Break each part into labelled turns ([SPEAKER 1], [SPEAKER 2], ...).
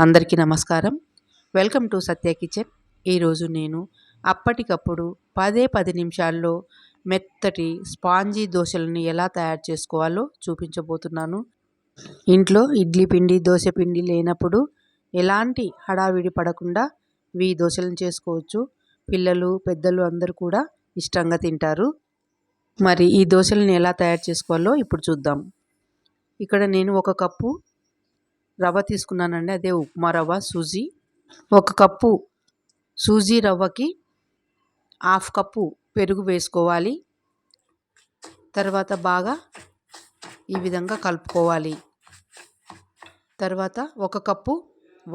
[SPEAKER 1] అందరికీ నమస్కారం. Welcome to Satya kitchen. ఈరోజు నేను అప్పటికప్పుడు 10 నిమిషాల్లో మెత్తటి స్పాంజీ దోశలను ఎలా తయారు చేసుకోవాలో చూపించబోతున్నాను. ఇంట్లో ఇడ్లీ పిండి, దోశ పిండి లేనప్పుడు ఎలాంటి హడావిడి పడకుండా ఈ దోశలను చేసుకోవచ్చు. పిల్లలు, పెద్దలు అందరూ కూడా ఇష్టంగా తింటారు. మరి ఈ దోశలను ఎలా తయారు చేసుకోవాలో ఇప్పుడు చూద్దాం. ఇక్కడ నేను 1 కప్పు రవ్వ తీసుకున్నానండి. అదే ఉప్మా రవ్వ, సూజీ. 1 కప్పు సూజీ రవ్వకి 1/2 కప్పు పెరుగు వేసుకోవాలి. తర్వాత బాగా ఈ విధంగా కలుపుకోవాలి. తర్వాత 1 కప్పు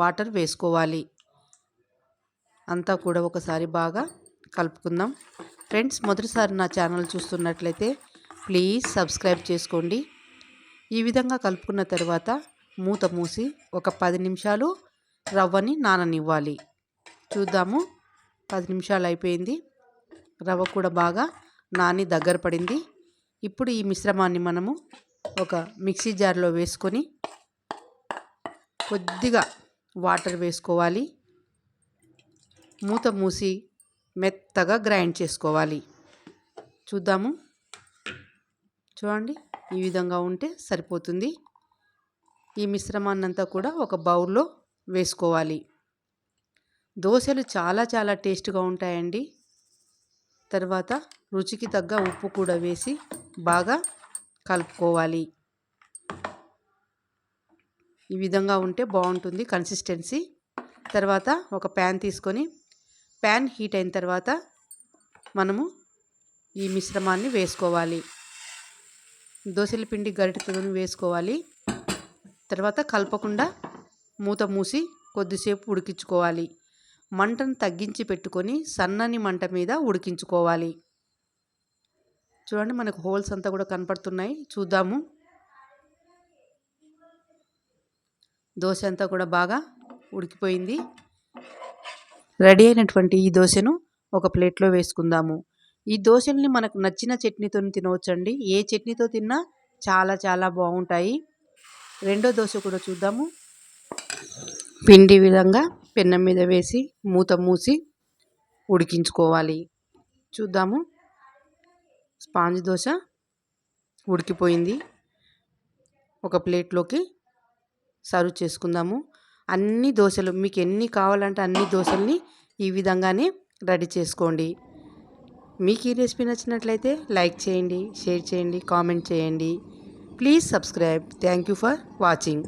[SPEAKER 1] వాటర్ వేసుకోవాలి. అంతా కూడా ఒకసారి బాగా కలుపుకుందాం. ఫ్రెండ్స్, మొదటిసారి నా ఛానల్ చూస్తున్నట్లయితే ప్లీజ్ సబ్స్క్రైబ్ చేసుకోండి. ఈ విధంగా కలుపుకున్న తర్వాత మూత మూసి ఒక 10 నిమిషాలు రవ్వని నాననివ్వాలి. చూద్దాము. 10 నిమిషాలు అయిపోయింది. రవ్వ కూడా బాగా నాని దగ్గర పడింది. ఇప్పుడు ఈ మిశ్రమాన్ని మనము ఒక మిక్సీ జార్లో వేసుకొని కొద్దిగా వాటర్ వేసుకోవాలి. మూత మూసి మెత్తగా గ్రైండ్ చేసుకోవాలి. చూద్దాము. చూడండి, ఈ విధంగా ఉంటే సరిపోతుంది. ఈ మిశ్రమాన్నంతా కూడా ఒక బౌల్లో వేసుకోవాలి. దోశలు చాలా టేస్ట్గా ఉంటాయండి. తర్వాత రుచికి తగ్గ ఉప్పు కూడా వేసి బాగా కలుపుకోవాలి. ఈ విధంగా ఉంటే బాగుంటుంది కన్సిస్టెన్సీ. తర్వాత ఒక ప్యాన్ తీసుకొని ప్యాన్ హీట్ అయిన తర్వాత మనము ఈ మిశ్రమాన్ని వేసుకోవాలి. దోశల పిండి గరిటెతో వేసుకోవాలి. తర్వాత కలపకుండా మూత మూసి కొద్దిసేపు ఉడికించుకోవాలి. మంటను తగ్గించి పెట్టుకొని సన్నని మంట మీద ఉడికించుకోవాలి. చూడండి, మనకు హోల్స్ అంతా కూడా కనపడుతున్నాయి. చూద్దాము. దోశ అంతా కూడా బాగా ఉడికిపోయింది. రెడీ అయినటువంటి ఈ దోశను ఒక ప్లేట్లో వేసుకుందాము. ఈ దోశల్ని మనకు నచ్చిన చట్నీతో తినవచ్చండి. ఏ చట్నీతో తిన్నా చాలా బాగుంటాయి. రెండో దోశ కూడా చూద్దాము. పిండి విధంగా పెన్నం మీద వేసి మూత మూసి ఉడికించుకోవాలి. చూద్దాము. స్పాంజ్ దోశ ఉడికిపోయింది. ఒక ప్లేట్లోకి సర్వ్ చేసుకుందాము. అన్ని దోశలు మీకు ఎన్ని కావాలంటే అన్ని దోశల్ని ఈ విధంగానే రెడీ చేసుకోండి. మీకు ఈ రెసిపీ నచ్చినట్లయితే లైక్ చేయండి, షేర్ చేయండి, కామెంట్ చేయండి. Please subscribe. Thank you for watching.